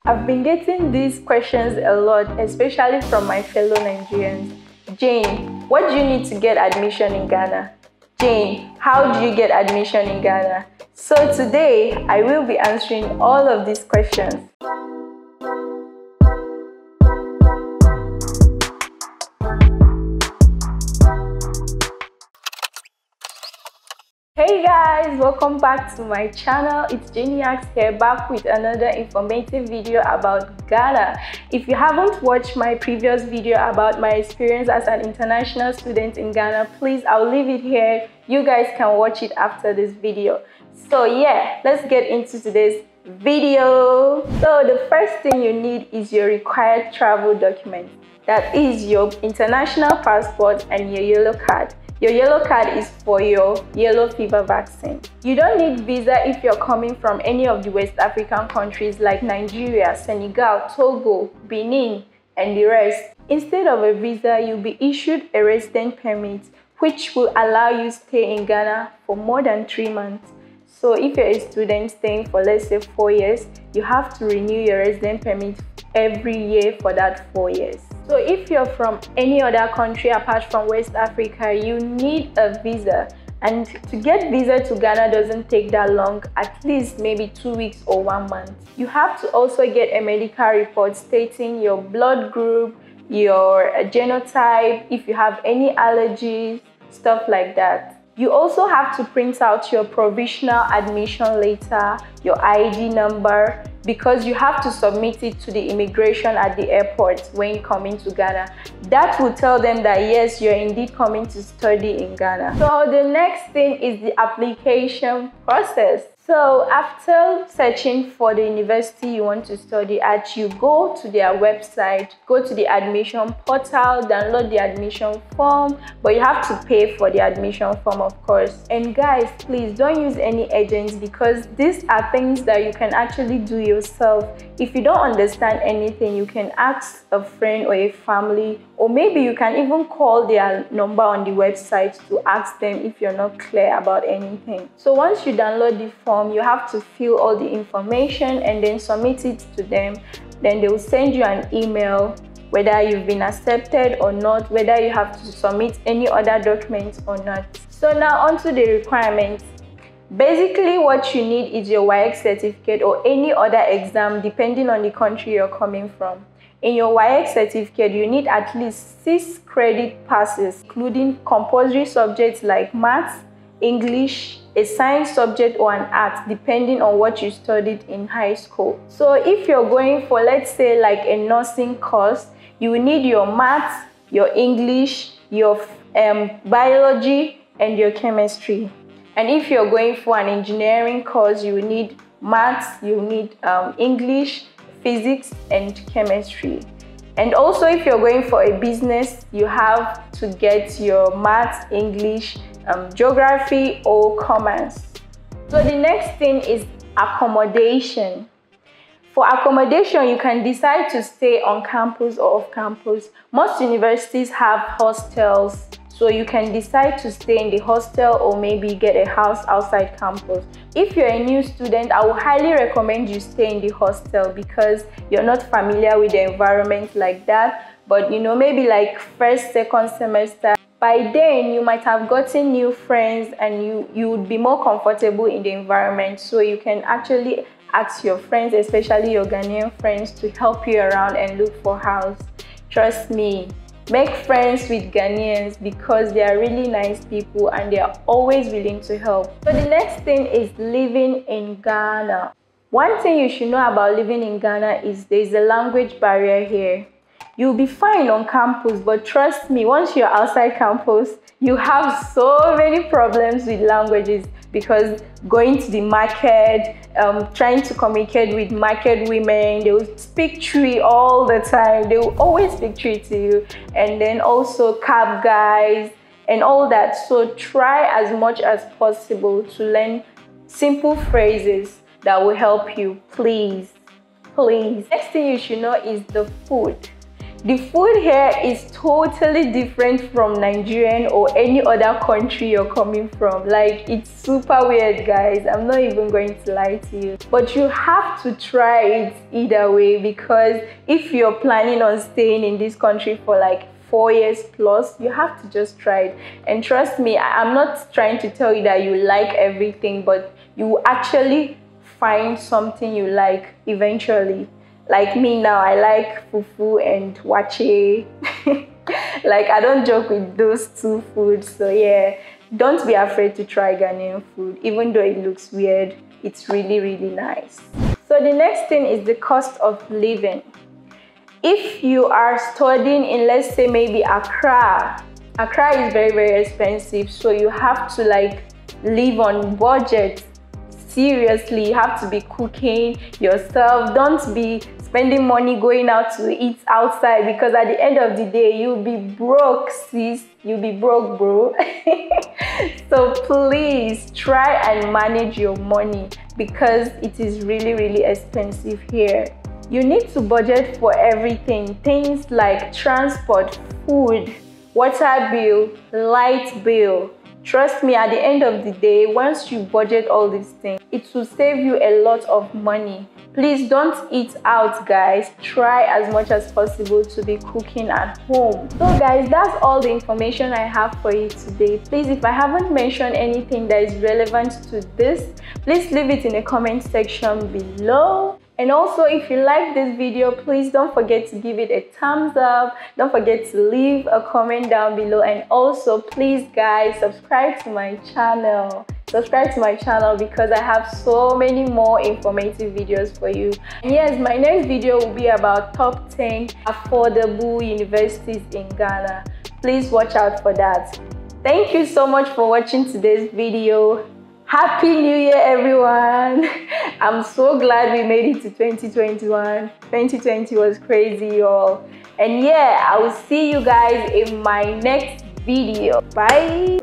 I've been getting these questions a lot, especially from my fellow Nigerians. Jane, what do you need to get admission in Ghana? Jane, how do you get admission in Ghana? So today, I will be answering all of these questions. Hey guys, welcome back to my channel. It's Janiax here, back with another informative video about Ghana. If you haven't watched my previous video about my experience as an international student in Ghana, please, I'll leave it here. You guys can watch it after this video. So yeah, let's get into today's video. So the first thing you need is your required travel document. That is your international passport and your yellow card. Your yellow card is for your yellow fever vaccine. You don't need visa if you're coming from any of the West African countries like Nigeria, Senegal, Togo, Benin, and the rest. Instead of a visa, you'll be issued a resident permit, which will allow you to stay in Ghana for more than 3 months. So if you're a student staying for, let's say, 4 years, you have to renew your resident permit every year for that 4 years. So if you're from any other country apart from West Africa, you need a visa. And to get visa to Ghana doesn't take that long, at least maybe 2 weeks or 1 month. You have to also get a medical report stating your blood group, your genotype, if you have any allergies, stuff like that. You also have to print out your provisional admission letter, your ID number, because you have to submit it to the immigration at the airport when you come into Ghana. That will tell them that yes, you're indeed coming to study in Ghana. So the next thing is the application process. So after searching for the university you want to study at, you go to their website, go to the admission portal, download the admission form, but you have to pay for the admission form, of course. And guys, please don't use any agents, because these are things that you can actually do yourself. If you don't understand anything, you can ask a friend or a family, or maybe you can even call their number on the website to ask them if you're not clear about anything. So once you download the form, you have to fill all the information and then submit it to them. Then they will send you an email whether you've been accepted or not, whether you have to submit any other documents or not. So now on to the requirements. Basically, what you need is your WAEC certificate or any other exam depending on the country you're coming from. In your WAEC certificate, you need at least 6 credit passes, including compulsory subjects like maths, English, a science subject, or an art, depending on what you studied in high school. So if you're going for, let's say, like a nursing course, you will need your maths, your English, your biology, and your chemistry. And if you're going for an engineering course, you will need maths, you will need English, physics, and chemistry. And also, if you're going for a business, you have to get your maths, English, geography, or commerce. So the next thing is accommodation. For accommodation, you can decide to stay on campus or off campus. Most universities have hostels, so you can decide to stay in the hostel or maybe get a house outside campus. If you're a new student, I would highly recommend you stay in the hostel because you're not familiar with the environment like that. But you know, maybe like first, second semester, by then you might have gotten new friends and you would be more comfortable in the environment. So you can actually ask your friends, especially your Ghanaian friends, to help you around and look for a house. Trust me. Make friends with Ghanaians because they are really nice people and they are always willing to help. So the next thing is living in Ghana. One thing you should know about living in Ghana is there is a language barrier here. You'll be fine on campus, but trust me, once you're outside campus, you have so many problems with languages, because going to the market, trying to communicate with market women, they will speak Twi all the time. They will always speak Twi to you. And then also cab guys and all that. So try as much as possible to learn simple phrases that will help you, please. Please. Next thing you should know is the food. The food here is totally different from Nigerian or any other country you're coming from. Like, it's super weird, guys. I'm not even going to lie to you. But you have to try it either way, because if you're planning on staying in this country for like 4 years plus, you have to just try it. And trust me, I'm not trying to tell you that you like everything, but you will actually find something you like eventually. Like me now, I like fufu and wache. Like, I don't joke with those two foods. So yeah, don't be afraid to try Ghanaian food. Even though it looks weird, it's really, really nice. So the next thing is the cost of living. If you are studying in, let's say, maybe Accra is very, very expensive. So you have to like live on budget. Seriously, you have to be cooking yourself. Don't be spending money going out to eat outside, because at the end of the day, you'll be broke, sis. You'll be broke, bro. So please try and manage your money, because it is really, really expensive here. You need to budget for everything. Things like transport, food, water bill, light bill. Trust me, at the end of the day, once you budget all these things, it will save you a lot of money. Please don't eat out, guys. Try as much as possible to be cooking at home. So guys, that's all the information I have for you today. Please, if I haven't mentioned anything that is relevant to this, please leave it in the comment section below. And also, if you like this video, please don't forget to give it a thumbs up. Don't forget to leave a comment down below. And also, please guys, subscribe to my channel. Subscribe to my channel, because I have so many more informative videos for you. And yes, my next video will be about top 10 affordable universities in Ghana. Please watch out for that. Thank you so much for watching today's video. Happy New Year, everyone. I'm so glad we made it to 2021. 2020 was crazy, y'all. And yeah, I will see you guys in my next video. Bye.